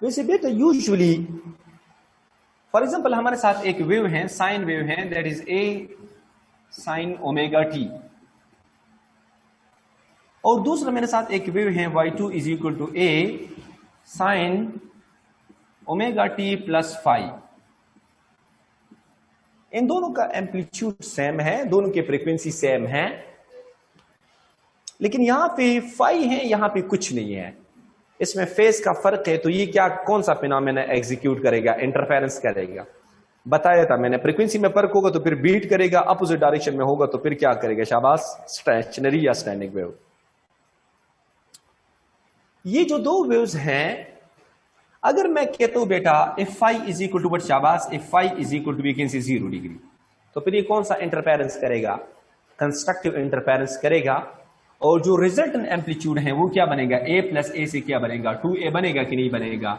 वैसे बेटा usually for example हमारे साथ एक वेव है, साइन वेव है, that is a sine omega t, और दूसरा मेरे साथ एक वेव है y2 is equal to a sine omega T plus five. इन दोनों का एम्पलीट्यूड सेम है, दोनों की फ्रीक्वेंसी सेम है, लेकिन यहां पे फाइव है, यहां पे कुछ नहीं है, इसमें फेज का फर्क है। तो ये क्या, कौन सा फिनोमेना एग्जीक्यूट करेगा, इंटरफेरेंस करेगा? बताया था मैंने, फ्रीक्वेंसी में फर्क होगा तो फिर बीट करेगा, अपोजिट डायरेक्शन में होगा तो फिर क्या करेगा? शाबाश, स्टेशनरी या स्टैंडिंग वेव। ये जो दो वेव्स हैं, अगर मैं कहता हूं बेटा if five is equal to what, शाबाश, if five is equal to we can say 0 degree, तो फिर ये कौन सा इंटरफेरेंस करेगा? कंस्ट्रक्टिव इंटरफेरेंस करेगा। और जो रिजल्टेंट एम्पलीट्यूड है वो क्या बनेगा? ए प्लस ए से क्या बनेगा? 2a बनेगा कि नहीं बनेगा?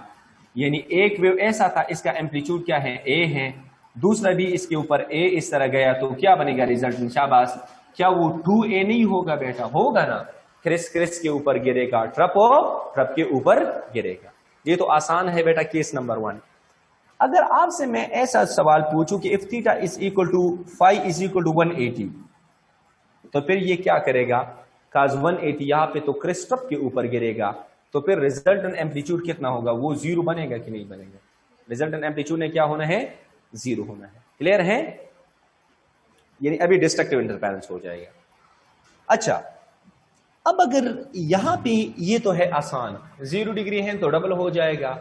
यानी एक वेव ऐसा था, इसका एम्पलीट्यूड क्या है? ए है, दूसरा भी इसके ऊपर ए इस तरह गया, तो क्या बनेगा रिजल्टेंट? शाबाश, क्या वो 2a नहीं होगा बेटा? होगा ना, क्रिस क्रिस के ऊपर गिरेगा, ट्रप के ऊपर गिरेगा। ये तो आसान है बेटा, केस नंबर 1। अगर आपसे मैं ऐसा सवाल पूछूं कि if theta is equal to five is equal to 180, तो फिर ये क्या करेगा? काज 180 यहां पे तो क्रिस ट्रप के ऊपर गिरेगा, तो फिर रिजल्टेंट एम्पलीट्यूड कितना होगा? वो 0 बनेगा कि नहीं बनेगा? रिजल्टेंट एम्पलीट्यूड ने क्या होना है? 0 होना है। क्लियर है? यानी अभी डिस्ट्रक्टिव इंटरफेरेंस हो जाएगा। अच्छा, अब अगर यहां पे ये तो है आसान, 0 डिग्री है तो डबल हो जाएगा,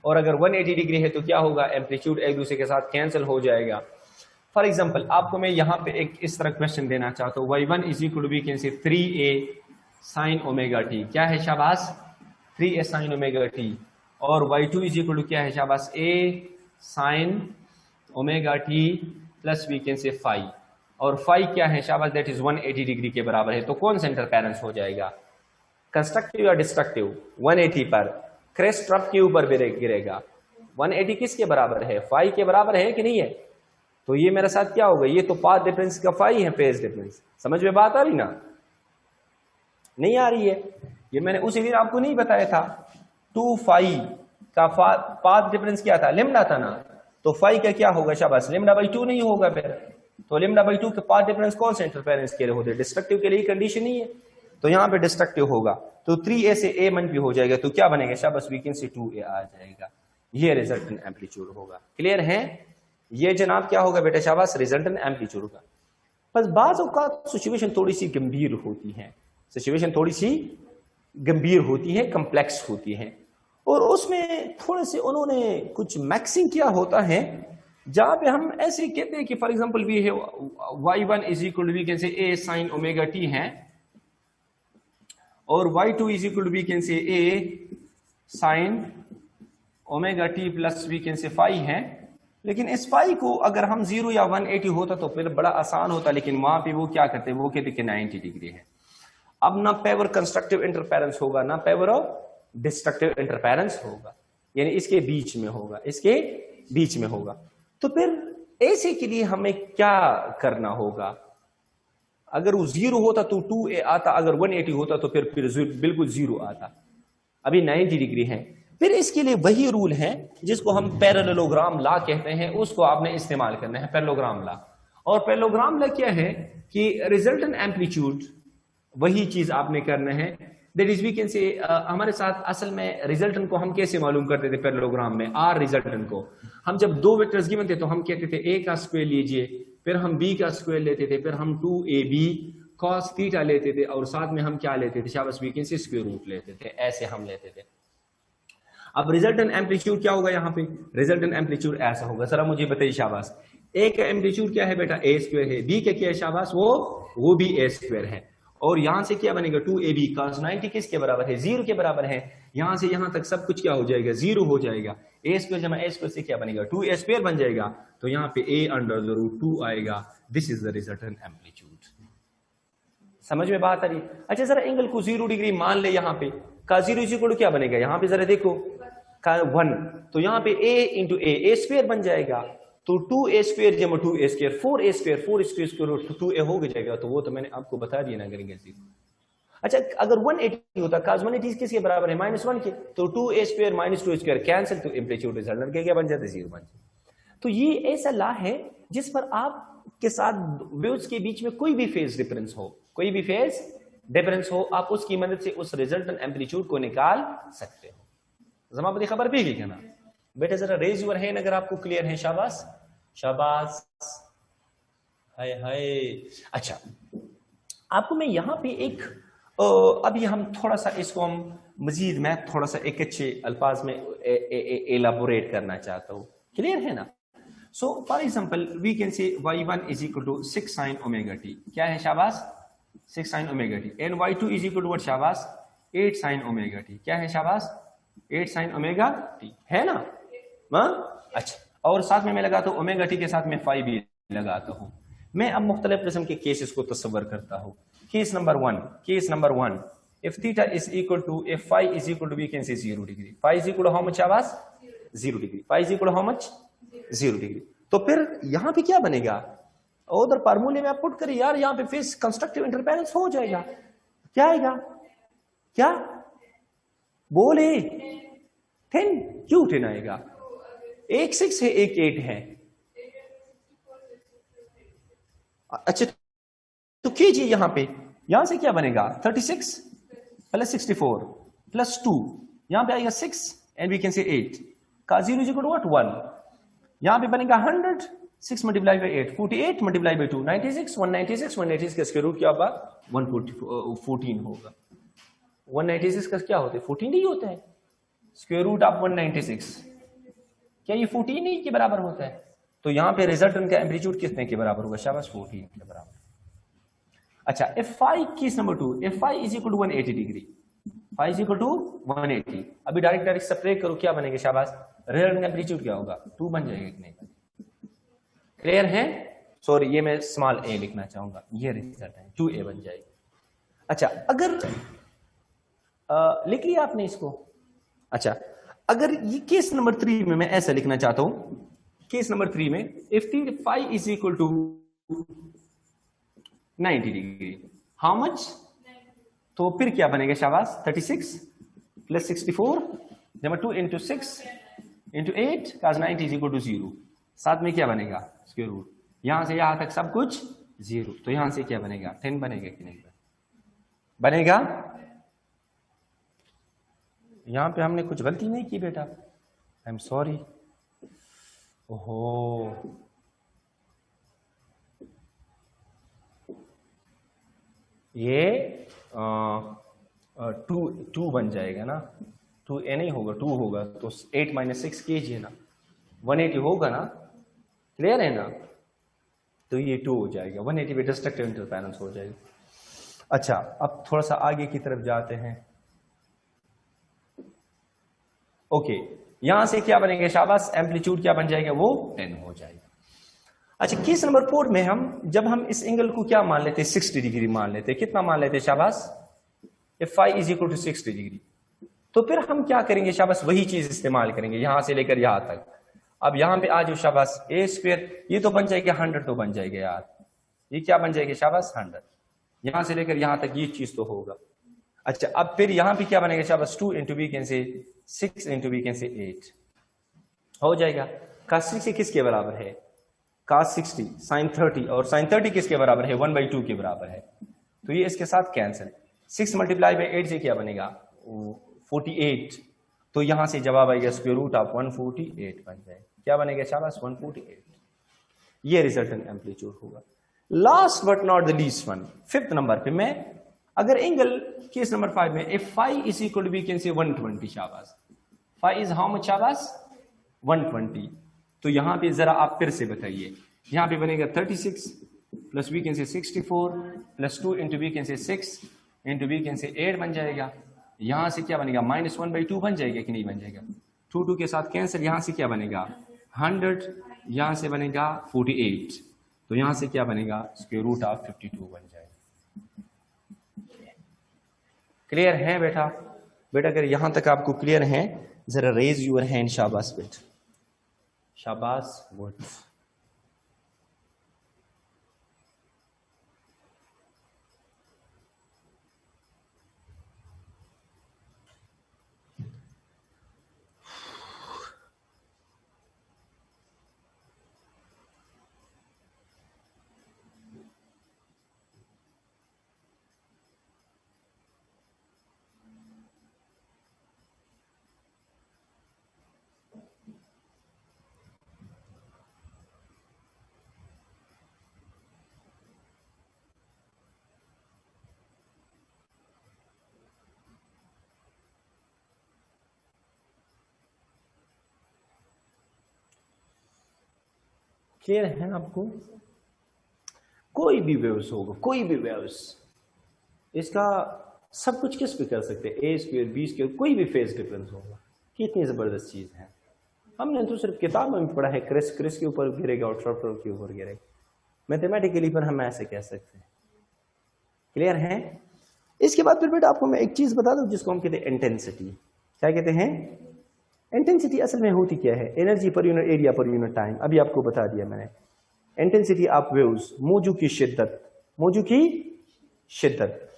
और अगर 180 डिग्री है तो क्या होगा? एम्पलीट्यूड एक दूसरे के साथ कैंसिल हो जाएगा। फॉर एग्जाम्पल आपको मैं यहां पे एक इस तरह क्वेश्चन देना चाहता हूं, y1 is equal to we can say 3a sign omega T, क्या है शाबाश? 3a sign omega t. और y2 इज इक्वल टू क्या है शाबाश? a sine omega T plus we can say 5, और 5 क्या है शाबाश? दैट इज 180 डिग्री के बराबर है। तो कौन सा इंटरफेरेंस हो जाएगा? कंस्ट्रक्टिव या डिस्ट्रक्टिव? 180 पर क्रेस्ट ट्रप के ऊपर गिरेगा। 180 किसके बराबर है? 5 के बराबर है कि नहीं है? तो ये मेरे साथ क्या होगा? ये तो पाथ डिफरेंस का 5 है, फेज डिफरेंस। समझ में बात आ रही ना? नहीं आ रही है? ये मैंने उसी दिन आपको नहीं बताया था, 2 5 का पाथ डिफरेंस क्या था? लिम्डा था ना। तो 5 का क्या होगा शाबाश? लिम्डा बाई 2 नहीं होगा फिर। तो लिम्डा बाई 2 के पाथ डिफरेंस कौन से इंटरफेरेंस के लिए होते हैं? डिस्ट्रक्टिव के लिए कंडीशन नहीं है, तो यहां पे डिस्ट्रक्टिव होगा। तो 3a से a मन भी हो जाएगा, तो क्या बनेगा शाबाश? वी कैन से 2a आ जाएगा। ये रिजल्टेंट एम्पलीट्यूड होगा। क्लियर है? ये जनाब क्या होगा बेटा? शाबाश, रिजल्टेंट एम्पलीट्यूड होगा। बस बाज़ औक़ात सिचुएशन थोड़ी सी गंभीर होती है, सिचुएशन थोड़ी सी गंभीर होती है, कम्प्लेक्स होती है, और उसमें थोड़े से उन्होंने कुछ मैक्सिंग किया होता है, जहां पे हम ऐसे कहते हैं कि फॉर एग्जांपल वी है y1 is equal to we can say a sine omega T है, और y2 is equal to we can say a sine omega T plus we can say 5 है। लेकिन इस फाई को अगर हम 0 या 180 होता तो फिर बड़ा आसान होता, लेकिन वहां पे वो क्या करते हैं? वो कहते कि 90 डिग्री है। अब ना पेवर कंस्ट्रक्टिव इंटरफेरेंस होगा, ना पेवर डिस्ट्रक्टिव इंटरफेरेंस होगा, यानी इसके बीच में होगा, इसके बीच में होगा। तो फिर ऐसे के लिए हमें क्या करना होगा? अगर वो 0 होता तो 2a आता, अगर 180 होता तो फिर बिल्कुल 0 आता। अभी 90 डिग्री है। फिर इसके लिए वही रूल है जिसको हम पैरेललोग्राम लॉ कहते हैं, उसको आपने इस्तेमाल करना है, पैरेललोग्राम लॉ। और पैरेललोग्राम लॉ क्या है कि रिजल्टेंट एम्पलीट्यूड, वही चीज आपने करना है। दैट इज वी कैन से हमारे साथ असल में रिजल्टेंट को हम कैसे मालूम करते थे पैरेललोग्राम में? आर रिजल्टेंट को हम जब दो वेक्टर्स गिवन थे तो हम कहते थे a का स्क्वायर लीजिए, फिर हम b का स्क्वायर लेते थे, फिर हम 2ab cos थीटा लेते थे, और साथ में हम क्या लेते थे? शाबाश, we can say square root लेते थे। ऐसे हम लेते थे। अब रिजल्टेंट एम्पलीट्यूड क्या होगा? यहाँ पे रिजल्टेंट एम्पलीट्यूड ऐसा होगा, जरा मुझे बताइए शाबाश। ए का एम्पलीट्यूड क्या है बेटा? ए स्क्वायर है। बी का क्या है शाबाश? वो भी ए स्क्वायर है। और यहां से क्या बनेगा? 2ab cos 90 किसके बराबर है? 0 के बराबर है। यहां से यहां तक सब कुछ क्या हो जाएगा? 0 हो जाएगा। ए स्क्वायर जमा ए स्क्वायर से क्या बनेगा? 2a स्क्वायर बन जाएगा। तो यहाँ पे a अंडर द रूट 2 आएगा। This is the resultant amplitude. समझ में बात आ रही? अच्छा, जरा एंगल को 0 डिग्री मान ले। यहाँ पे का 0 इज इक्वल टू क्या बनेगा? यहाँ पे जरा देखो, का 1, तो यहाँ पे a इंटू ए स्क्वायर बन जाएगा। तो 2a स्क्वायर जमा 2a square 4a square 4 square 2a हो जाएगा। तो वो तो मैंने आपको बता दिया ना करेंगे। अच्छा, अगर 180 होता, cos 180 किसके बराबर है? -1 के, तो 2a² - 2a² कैंसिल, तो एम्पलीट्यूड रिजल्टेंट के क्या बन जाते? 0 बन जाते। तो ये ऐसा लॉ है जिस पर आपके साथ वेव्स के बीच में कोई भी फेज डिफरेंस हो, कोई भी फेज डिफरेंस हो, आप उसकी मदद से उस रिजल्टेंट एम्पलीट्यूड को निकाल सकते हो। जमाबती खबर भी की कहना बेटा, जरा रेज यूर हैंड अगर आपको क्लियर है। शाबाश शाबाश, हाय हाय। अच्छा, आपको मैं यहां पे एक अभी हम थोड़ा सा इसको हम मजीद मैं थोड़ा सा एक अच्छे अल्फाज में एलाबोरेट करना चाहता हूं। क्लियर है ना? So for example we can say y1 is equal to 6 sin omega T. क्या है? शाबाश, 6 sin omega T. And y2 is equal to what? शाबाश, 8 sin ओमेगा टी। क्या है? शाबाश, 8 sin ओमेगा टी, है ना? अच्छा, और साथ में मैं लगाता हूं ओमेगा टी के साथ में 5 भी लगाता हूं। मैं अब मुख्तलिफ किस्म के केसेस को तस्वर करता हूं। Case number 1, if theta is equal to, if phi is equal to, we can say 0 degree. Phi is equal to how much? आवाज 0 degree. phi is equal to how much? 0 degree. तो फिर यहां पे क्या बनेगा? उधर फार्मूले में आप पुट करिए यार, यहां पे फेस कंस्ट्रक्टिव इंटरफेरेंस हो जाएगा। क्या आएगा? क्या बोले? 10? क्यों 10 आएगा? एक 6 है, एक 8 है। अच्छा, तो कीजिए यहां पे, यहां से क्या बनेगा? 36 प्लस 64 प्लस 2, यहां पे आएगा 6 एंड वी कैन से 8 का 0 इज इक्वल टू व्हाट? 1। यहां पे बनेगा 100, 6 मल्टीप्लाई बाई 8, 48 मल्टीप्लाई बाई 2, 96, 196 का स्क्वायर रूट क्या होगा? 114 होगा। 196 का क्या होता है? 14 नहीं होता है। स्क्वायर रूट ऑफ 196 क्या ये 14 नहीं के बराबर होता है? तो यहां पे रिजल्टेंट का एम्पलीट्यूड कितने के बराबर होगा? शाबाश, 14 के बराबर। अच्छा, if phi, case number 2, if phi is equal to 180 degree, phi is equal to 180, अभी डायरेक्ट सब्ट्रैक्ट करो, क्या बनेगा? शाबाश, रिजल्टेंट एम्पलीट्यूड क्या होगा? 2 बन जाएगा कि नहीं? क्लियर है? सॉरी, ये मैं स्मॉल a लिखना चाहूंगा, ये रिजल्ट है, 2a बन जाएगा। अच्छा, अगर लिख लिया आपने इसको? अच्छा, अगर ये केस नंबर 3 में मैं ऐसा लिखना चाहता हूं, केस नंबर 3 में if phi is equal to 90 degree, how much? तो फिर क्या बनेगा? शाबाश, 36 प्लस 64 जमा 2 into 6 into 8 cos 90 is equal to 0। साथ में क्या बनेगा? Square root. यहां से यहां तक सब कुछ 0, तो यहां से क्या बनेगा? 10 बनेगा कि नहीं बनेगा? यहां पे हमने कुछ गलती नहीं की बेटा, आई एम सॉरी। ओहो, ये 2 बन जाएगा ना? 2a नहीं होगा, 2 होगा, तो 8 - 6 कीजिए ना, 180 होगा ना? क्लियर है ना? तो ये 2 हो जाएगा, 180 पे डिस्ट्रक्टिव इंटरफेरेंस हो जाएगा। अच्छा, अब थोड़ा सा आगे की तरफ जाते हैं। ओके, यहां से क्या बनेगा? शाबाश, एम्पलीट्यूड क्या बन जाएगा? वो 10 हो जाएगा। अच्छा, केस नंबर 4 में जब हम इस एंगल को क्या मान लेते हैं? 60 डिग्री मान लेते हैं। कितना मान लेते हैं? शाबाश, if phi is equal to 60 degree, तो फिर हम क्या करेंगे? शाबाश, वही चीज इस्तेमाल करेंगे यहां से लेकर यहां तक। अब यहां पे आ जाओ, शाबाश, a स्क्वायर, ये तो बन जाएगा 100, तो बन जाएगा यार, ये क्या बन जाएगा? शाबाश, 100। यहां से लेकर यहां तक ये चीज तो होगा। अच्छा, अब फिर यहां पे क्या बनेगा? शाबाश, 2 इंटू वी कैन से 6 इंटू वी कैन से 8 हो जाएगा। cos 60 किसके बराबर है? cos 60 sin 30, और sin 30 किसके बराबर है? 1/2 के बराबर है, तो ये इसके साथ कैंसिल। 6 मल्टीप्लाई बाई 8 से क्या बनेगा? 48, तो यहां से जवाब आएगा स्क्वायर रूट ऑफ 148 बन जाएगा। क्या बनेगा? शाबाश, 148। ये रिजल्टेंट एम्पलीट्यूड होगा। Last but not the least one, 5th number पे मैं अगर एंगल केस नंबर 5 में if phi is equal to we can say 120, शाबाश, phi इज हाउ मच? शाबाश, 120। तो यहां पे जरा आप फिर से बताइए, यहां पे बनेगा 36 प्लस वी कैन से 64 प्लस 2 इंटू वी कैन से 6 इंटू वी कैन से 8 बन जाएगा। यहां से क्या बनेगा? -1/2 बन जाएगा कि नहीं बन जाएगा? 2 के साथ कैंसिल, यहां से क्या बनेगा? 100, यहां से बनेगा 48, तो यहां से क्या बनेगा? स्क्वायर रूट ऑफ 52 बन जाएगा। क्लियर है बेटा? बेटा अगर यहां तक आपको क्लियर है, जरा रेज यूर हैंड। शाबाश बेटा, शाबाश, गुड। क्लियर है आपको? कोई भी वेव्स होगा, कोई भी वेव्स, इसका सब कुछ किस पे कर सकते हैं, ए स्क्वायर बी स्क्वायर, कोई भी फेज डिफरेंस होगा। कितनी जबरदस्त चीज है। हमने तो सिर्फ किताब में पढ़ा है क्रिस के ऊपर गिरेगा और ट्रॉटर के ऊपर गिरेगा, मैथमेटिकली पर हम ऐसे कह सकते हैं। क्लियर है? इसके बाद फिर बेटा आपको मैं एक चीज बता दूं जिसको हम कहते हैं इंटेंसिटी। क्या कहते हैं? इंटेंसिटी असल में होती क्या है? Energy per unit area per unit time. अभी आपको बता दिया मैंने। इंटेंसिटी ऑफ वेव्स, मौजू की शिद्दत, मौजू की शिद्दत।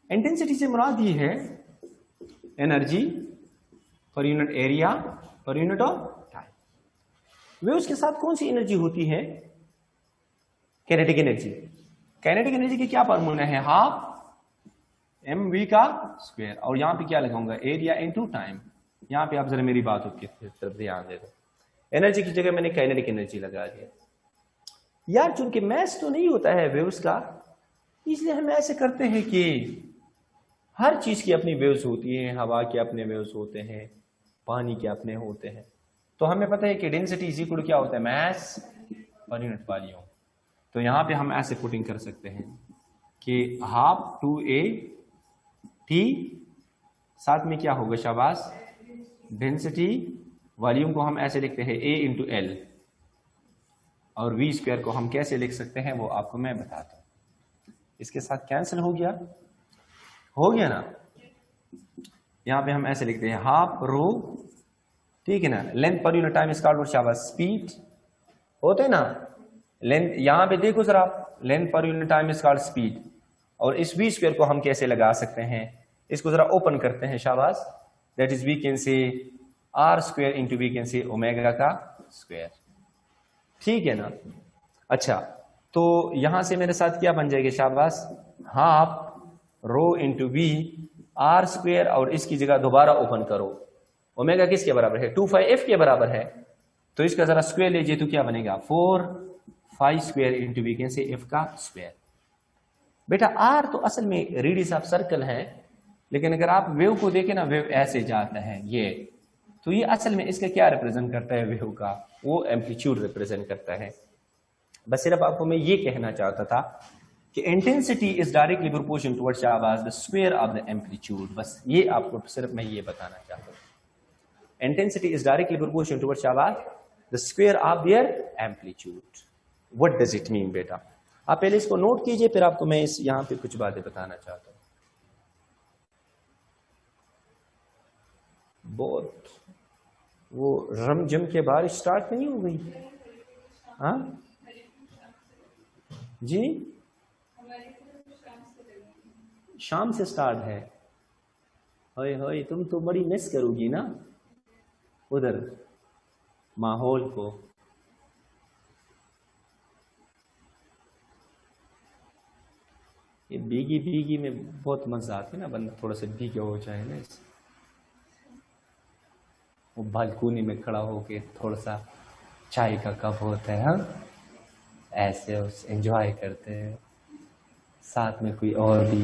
इंटेंसिटी से मुराद ये है energy per unit area per unit of time. Waves के साथ कौन सी एनर्जी होती है? Kinetic energy. काइनेटिक एनर्जी की क्या फार्मूला है? हाफ mv का स्क्वायर। और यहां पे क्या लगाऊंगा? Area into time. यहां पे आप जरा मेरी बात की तरफ ध्यान दे दो। एनर्जी की जगह मैंने काइनेटिक एनर्जी लगा दिया। यार चूंकि मैथ तो नहीं होता है वेव्स का, इसलिए हम ऐसे करते हैं कि हर चीज की अपनी वेव्स होती है। हवा के अपने वेव्स होते हैं, पानी के अपने होते हैं। तो हमें पता है कि डेंसिटी इज इक्वल क्या होता है? मास पर यूनिट वॉल्यूम। तो यहां पे हम ऐसे पुटिंग कर सकते हैं कि हाफ 2a t, साथ में क्या होगा शाबाश? डेंसिटी। वॉल्यूम को हम ऐसे लिखते हैं a इंटू एल, और v स्क्वायर को हम कैसे लिख सकते हैं वो आपको मैं बताता हूं। इसके साथ कैंसिल हो गया ना। यहां पे हम ऐसे लिखते हैं हाफ रो, ठीक है ना। लेंथ पर यूनिट टाइम इसका शाबाश स्पीड होते ना। लेंथ यहां पे देखो जरा, लेंथ पर यूनिट टाइम इसका स्पीड। और इस v स्क्वायर को हम कैसे लगा सकते हैं? इसको जरा ओपन करते हैं शाबाश। That is we can say r square into we can say omega का स्क्वायर, ठीक है ना। अच्छा, तो यहां से मेरे साथ क्या बन जाएगा शाबाश? Half rho into V R square, और इसकी जगह दोबारा ओपन करो। ओमेगा किसके बराबर है? 2πf के बराबर है। तो इसका जरा स्क्वायर लीजिए तो क्या बनेगा? 4π square into we can say F का स्क्वायर। बेटा आर तो असल में रेडियस ऑफ सर्कल है, लेकिन अगर आप वेव को देखें ना, वेव ऐसे जाता है ये, तो ये असल में इसका क्या रिप्रेजेंट करता है? वेव का वो एम्पलीट्यूड रिप्रेजेंट करता है। बस सिर्फ आपको मैं ये कहना चाहता था कि intensity is directly proportional towards the square of the amplitude. बस ये आपको सिर्फ मैं ये बताना चाहता हूं। Intensity is directly proportional towards the square of their amplitude. What does it mean बेटा? आप पहले इसको नोट कीजिए, फिर आपको मैं इस यहां पे कुछ बातें बताना चाहता हूं। बहुत वो रमजम के बारिश स्टार्ट नहीं हो गई? हाँ जी, शाम से स्टार्ट है। होय होय, तुम तो बड़ी मिस करोगी ना उधर माहौल को। ये भीगी भीगी में बहुत मजा आता है ना, बंदा थोड़ा सा भीगा हो जाए ना। वो बालकोनी में खड़ा होके थोड़ा सा चाय का कप होता है, हाँ, ऐसे एंजॉय करते हैं, साथ में कोई और भी,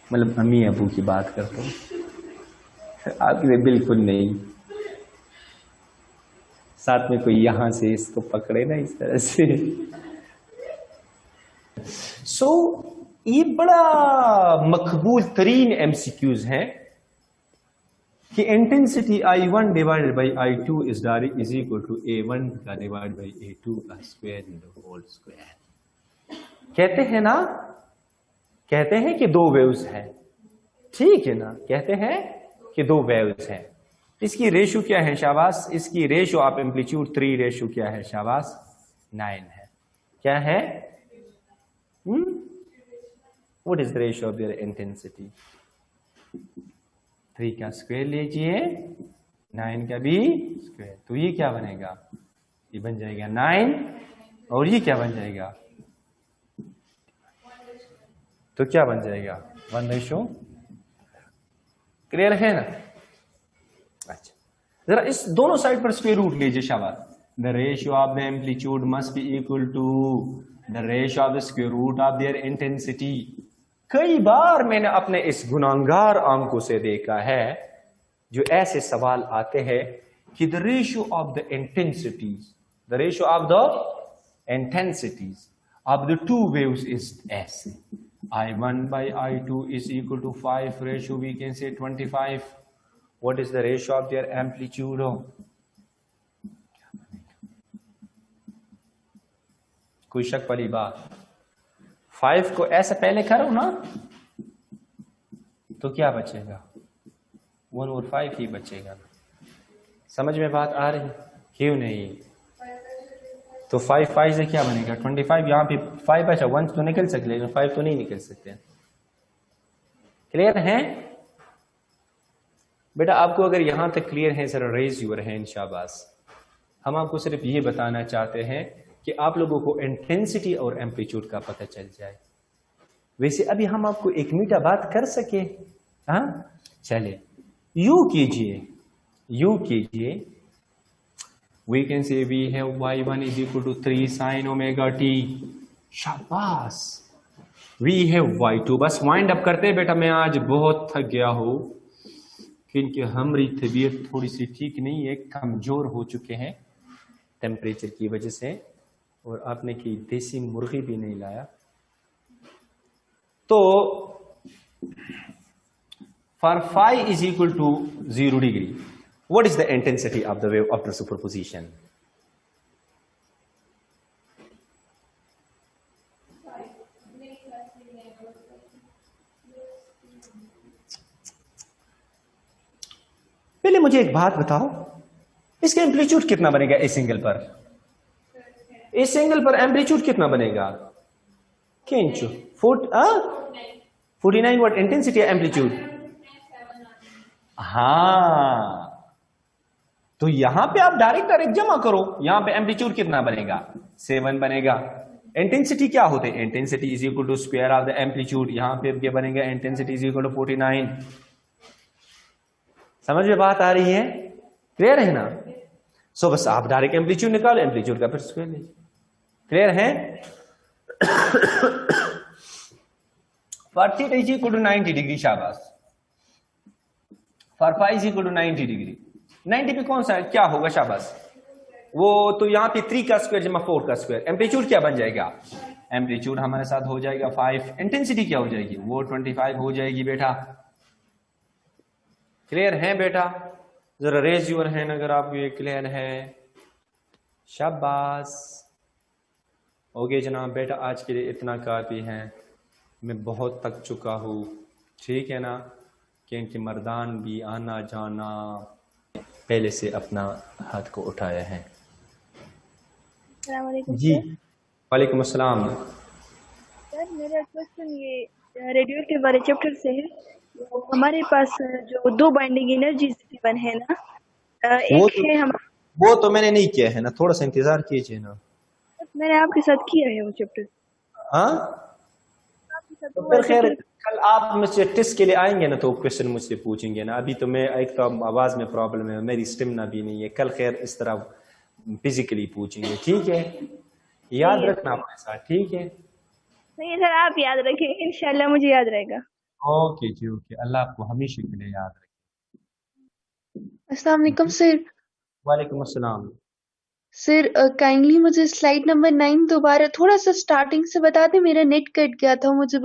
मतलब अम्मी अबू की बात करते हैं, आपके लिए बिल्कुल नहीं। साथ में कोई यहां से इसको पकड़े ना इस तरह से। सो ये बड़ा मकबूल तरीन एमसीक्यूज है कि intensity I1 divided by I2 is direct is equal to A1 का डिवाइड बाई A2 का square in the whole square. कहते हैं ना, कहते हैं कि दो वेव्स हैं, ठीक है ना, कहते हैं कि दो वेव्स हैं। इसकी रेशो क्या है शाबाश? इसकी रेशो ऑफ एम्पलीट्यूड 3 रेशो क्या है शाबाश? 9 है। क्या है? What is the ratio of their intensity? 3 का स्क्वायर लीजिए, 9 का भी स्क्वायर, तो ये क्या बनेगा? ये बन जाएगा 9, और ये क्या बन जाएगा? तो क्या बन जाएगा? 1/। क्लियर है ना? अच्छा, जरा इस दोनों साइड पर स्क्वायर रूट लीजिए शाबाश। The ratio of the amplitude must be equal to the ratio of the square root of their intensity. कई बार मैंने अपने इस गुनाहगार आंखों से देखा है जो ऐसे सवाल आते हैं कि the ratio of the intensities of the two waves is ऐसे, I1 by I2 is equal to 5 ratio, we can say 25. What is the ratio of their amplitude? कोई शक वाली बात? 5 को ऐसे पहले करो ना तो क्या बचेगा? 1 और 5 ही बचेगा। समझ में बात आ रही? क्यों नहीं? तो 5 से क्या बनेगा? 25। यहाँ पे 5 बचा, 1 तो निकल सकते लेकिन 5 तो नहीं निकल सकते। क्लियर है बेटा? आपको अगर यहां तक क्लियर है, जरा रेज यूर हैंड, शाबाश। हम आपको सिर्फ ये बताना चाहते हैं कि आप लोगों को इंटेंसिटी और एम्पलीट्यूड का पता चल जाए। वैसे अभी हम आपको एक मीठा बात कर सके? हाँ, चले यू कीजिए। We can say we have y1 is equal to 3 sin omega t। शाबाश। We have y2। बस वाइंड अप करते हैं बेटा, मैं आज बहुत थक गया हूं क्योंकि हमारी तबीयत थोड़ी सी ठीक नहीं है, कमजोर हो चुके हैं टेम्परेचर की वजह से, और आपने की देसी मुर्गी भी नहीं लाया। तो for phi is equal to 0 degree, what is the intensity of the wave after superposition? पहले मुझे एक बात बताओ, इसका एम्पलीट्यूड कितना बनेगा इस एंगल पर? इस एंगल पर एम्पलीट्यूड कितना बनेगा? किंच 49 व्हाट इंटेंसिटी एम्पलीट्यूड? हाँ, तो यहां पे आप डायरेक्ट जमा करो। यहां पे एम्पलीट्यूड कितना बनेगा? 7 बनेगा। इंटेंसिटी क्या होते हैं? Intensity is equal to square of the amplitude. यहां पे क्या बनेगा? Intensity is equal to 49। समझ में बात आ रही है? क्लियर है ना? सो बस आप डायरेक्ट एम्पलीट्यूड निकालो, एम्पलीट्यूड का फिर स्क्वायर लीजिए। क्लियर है? For theta is equal to 90 degree, शाबाश। For phi is equal to 90 degree. 90 पे कौन सा क्या होगा? शाबाश। वो तो यहां पे 3 का स्क्वायर जमा 4 का स्क्वायर, एम्पलीट्यूड क्या बन जाएगा? एम्पलीट्यूड हमारे साथ हो जाएगा 5। इंटेंसिटी क्या हो जाएगी? वो 25 हो जाएगी बेटा। क्लियर है बेटा? जरा रेज यूर हैंड अगर आपको ये क्लियर है। शाबाश। ओके जनाब, बेटा आज के लिए इतना काफी है, मैं बहुत थक चुका हूँ, ठीक है ना? क्योंकि मर्दान भी आना जाना पहले से अपना हाथ को उठाया है। जी वालेकुम अस्सलाम। सर मेरा क्वेश्चन ये रेडियो के बारे चैप्टर से है। हमारे पास जो 2 बाइंडिंग एनर्जी गिवन है ना, एक है हम, वो तो मैंने नहीं किया है ना, थोड़ा सा इंतजार कीजिए ना। मैंने आपके साथ किया है वो चैप्टर। हाँ, तो फिर खैर कल आप मुझसे टेस्ट के लिए आएंगे ना तो क्वेश्चन मुझसे पूछेंगे ना। अभी तो मैं एक तो आवाज में प्रॉब्लम है, मेरी स्टेमिना भी नहीं है। कल खैर इस तरह फिजिकली पूछेंगे, ठीक है? याद रखना अपने साथ, ठीक है? नहीं सर, आप याद रखेंगे इंशाल्लाह, मुझे याद रहेगा। ओके जी, ओके। अल्लाह आपको हमेशा के लिए याद रखे। अस्सलाम वालेकुम सर। वालेकुम अस्सलाम। सर काइंडली मुझे स्लाइड नंबर 9 दोबारा थोड़ा सा स्टार्टिंग से बता दें, मेरा नेट कट गया था, मुझे